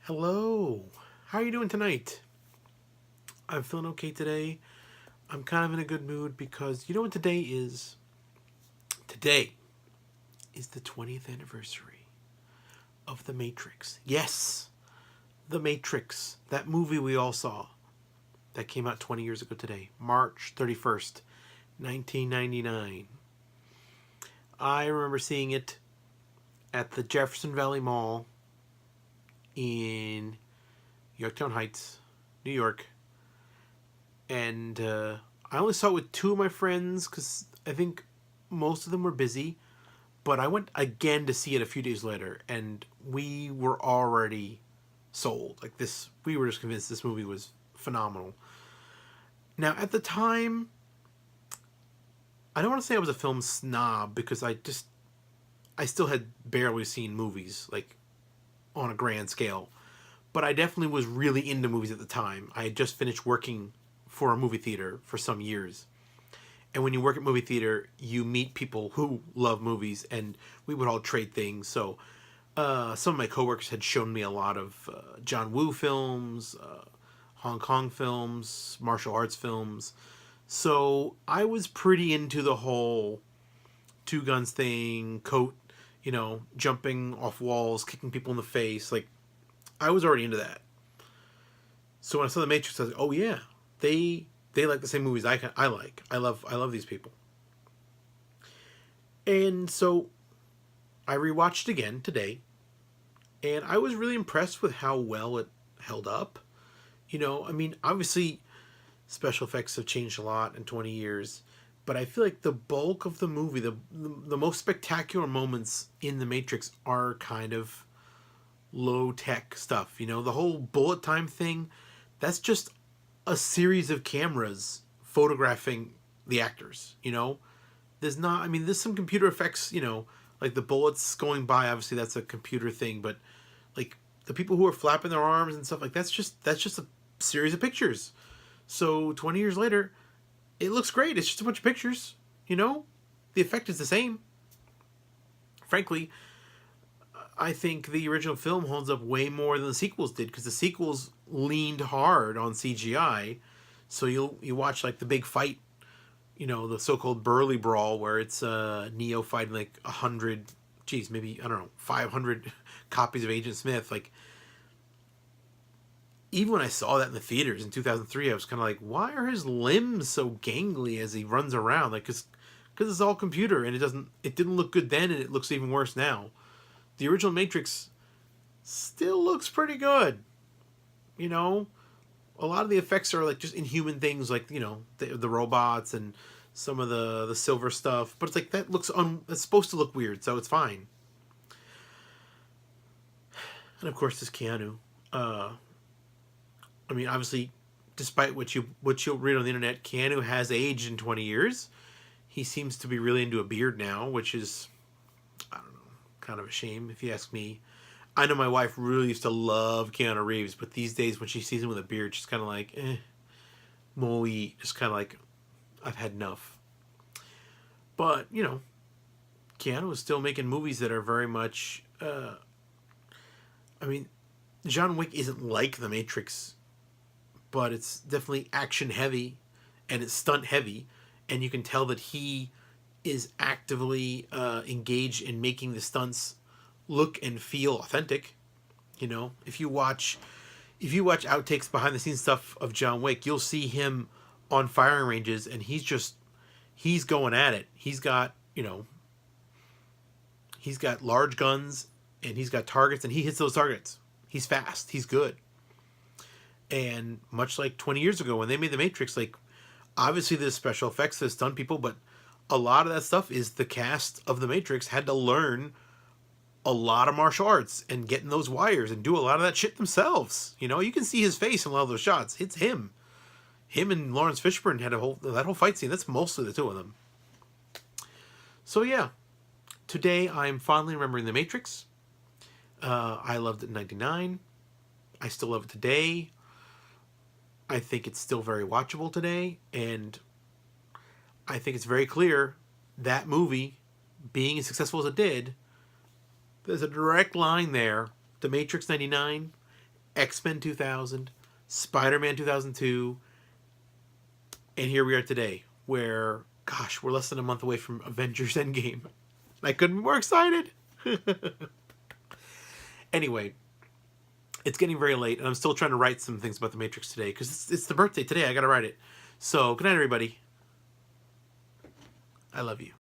Hello. How are you doing tonight? I'm feeling okay today. I'm kind of in a good mood because you know what today is? Today is the 20th anniversary of The Matrix. Yes, The Matrix. That movie we all saw that came out 20 years ago today, March 31st, 1999. I remember seeing it at the Jefferson Valley Mall in Yorktown Heights, New York. And I only saw it with two of my friends because I think most of them were busy. But I went again to see it a few days later, and we were already sold. Like this, we were just convinced this movie was phenomenal. Now, at the time, I don't want to say I was a film snob because I still had barely seen movies like on a grand scale, but I definitely was really into movies at the time. I had just finished working for a movie theater for some years. And when you work at movie theater, you meet people who love movies, and we would all trade things. So some of my coworkers had shown me a lot of John Woo films, Hong Kong films, martial arts films. So I was pretty into the whole two guns thing, coat, jumping off walls, kicking people in the face. Like I was already into that. So when I saw The Matrix, I was like, oh yeah, they like the same movies I like. I love these people. And so I rewatched it again today, and I was really impressed with how well it held up. I mean, obviously special effects have changed a lot in 20 years, but I feel like the bulk of the movie, the most spectacular moments in The Matrix are kind of low tech stuff. The whole bullet time thing, that's just a series of cameras photographing the actors. There's not. I mean, there's some computer effects. Like the bullets going by. Obviously, that's a computer thing. But like the people who are flapping their arms and stuff like that's just a series of pictures. So 20 years later, it looks great. It's just a bunch of pictures. The effect is the same. Frankly, I think the original film holds up way more than the sequels did because the sequels leaned hard on CGI. So you watch like the big fight, the so-called Burly Brawl, where it's Neo fighting like 100, geez, maybe I don't know, 500 copies of Agent Smith. Like even when I saw that in the theaters in 2003, I was kind of like, why are his limbs so gangly as he runs around? Like because it's all computer and it didn't look good then and it looks even worse now. The original Matrix still looks pretty good. You know, a lot of the effects are like just inhuman things, like the robots and some of the silver stuff. But it's like that it's supposed to look weird, so it's fine. And of course, this Keanu. I mean, obviously, despite what you'll read on the internet, Keanu has aged in 20 years. He seems to be really into a beard now, which is, I don't know, kind of a shame if you ask me. I know my wife really used to love Keanu Reeves, but these days when she sees him with a beard, she's kind of like, moi, just kind of like, I've had enough. But Keanu is still making movies that are very much. I mean, John Wick isn't like The Matrix, but it's definitely action heavy, and it's stunt heavy, and you can tell that he is actively engaged in making the stunts look and feel authentic. If you watch outtakes behind the scenes stuff of John Wick, you'll see him on firing ranges, and he's going at it. He's got large guns, and he's got targets, and he hits those targets. He's fast. He's good. And much like 20 years ago when they made The Matrix, like obviously there's special effects, there's stunt people, but a lot of that stuff is the cast of The Matrix had to learn a lot of martial arts and get in those wires and do a lot of that shit themselves. You can see his face in a lot of those shots. It's him. Him and Lawrence Fishburne had that whole fight scene. That's mostly the two of them. So yeah, today I'm fondly remembering The Matrix. I loved it in '99. I still love it today. I think it's still very watchable today, and I think it's very clear that movie, being as successful as it did, there's a direct line there. The Matrix '99 X-Men 2000, Spider-Man 2002, and here we are today, where, gosh, we're less than a month away from Avengers Endgame. I couldn't be more excited. Anyway, it's getting very late, and I'm still trying to write some things about The Matrix today, because it's the birthday today. I gotta write it. So, good night, everybody. I love you.